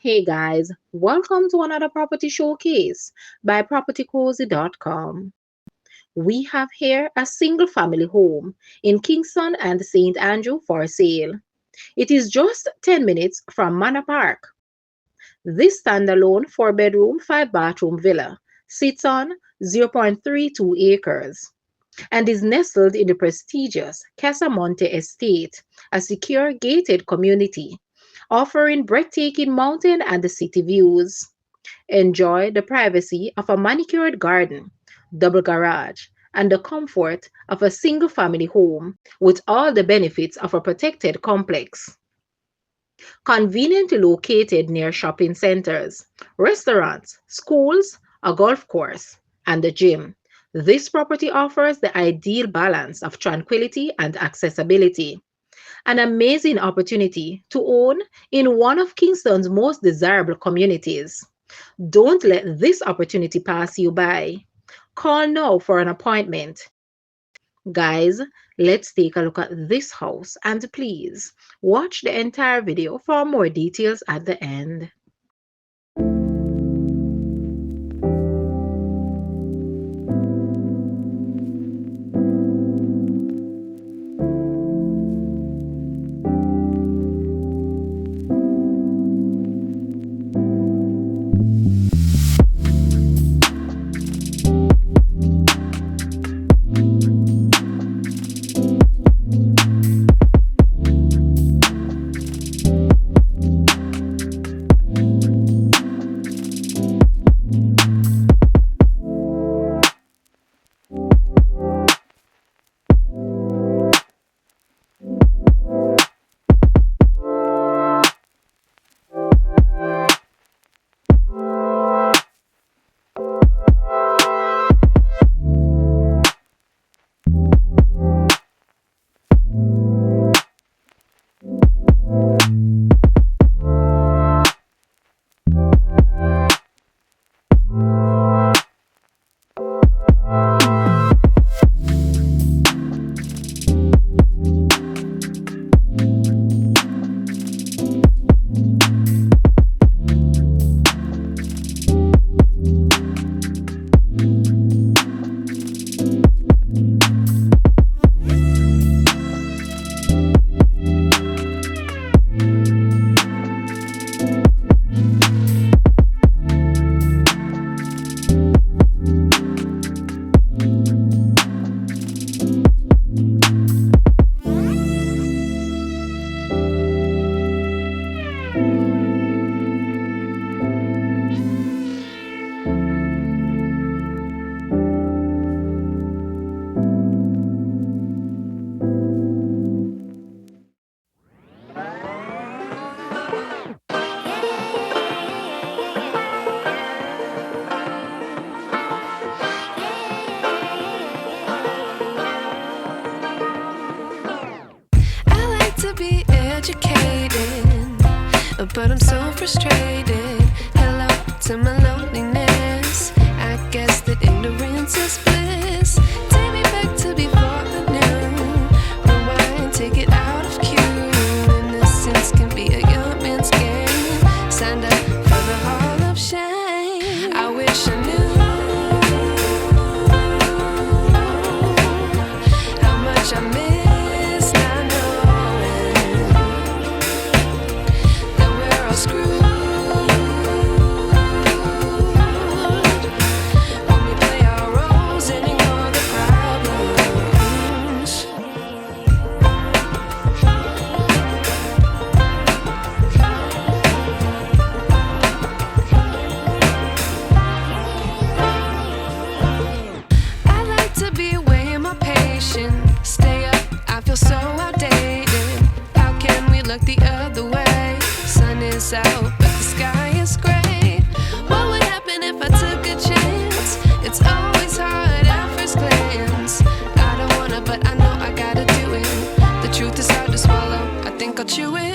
Hey guys, welcome to another property showcase by propertycozy.com. We have here a single family home in Kingston and St. Andrew for sale. It is just 10 minutes from Manor Park. This standalone 4-bedroom, 5-bathroom villa sits on 0.32 acres and is nestled in the prestigious Casa Monte Estate, a secure gated community offering breathtaking mountain and city views. Enjoy the privacy of a manicured garden, double garage, and the comfort of a single family home with all the benefits of a protected complex. Conveniently located near shopping centers, restaurants, schools, a golf course, and a gym. This property offers the ideal balance of tranquility and accessibility. An amazing opportunity to own in one of Kingston's most desirable communities. Don't let this opportunity pass you by. Call now for an appointment. Guys, let's take a look at this house and please watch the entire video for more details at the end. I like to be educated, but I'm so frustrated. Hello to my loneliness. I guess that ignorance is bliss. Take me back to before I knew. Rewind, take it out of cue. Innocence can be a young man's game. Signed up for the hall of shame. I wish I knew how much I miss not knowing that we're all screwed when we play our roles and ignore the problems. I like to be weighing my patience. Stay up, I feel so outdated. How can we look the other way? Sun is out, but the sky is gray. What would happen if I took a chance? It's always hard at first glance. I don't wanna, but I know I gotta do it. The truth is hard to swallow. I think I'll chew it.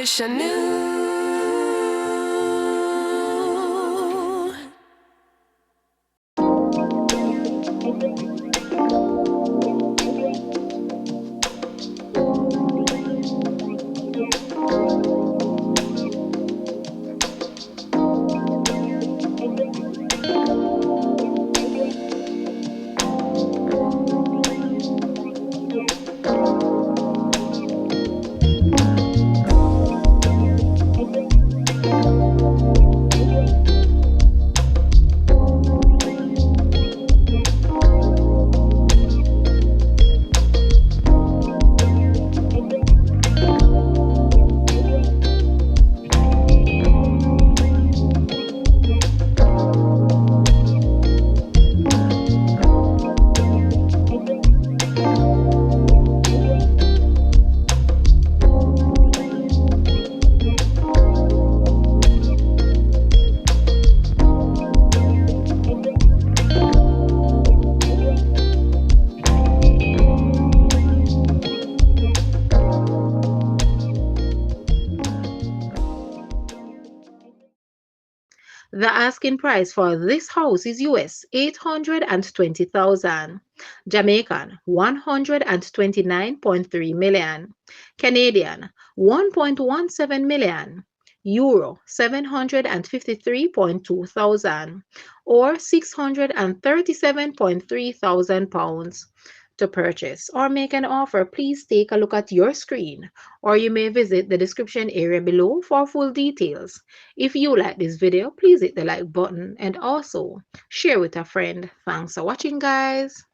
wish I knew. The asking price for this house is US 820,000, Jamaican 129.3 million, Canadian 1.17 million, Euro 753.2 thousand, or 637.3 thousand pounds. To purchase or make an offer, please take a look at your screen, or you may visit the description area below for full details. If you like this video, please hit the like button and also share with a friend. Thanks for watching, guys.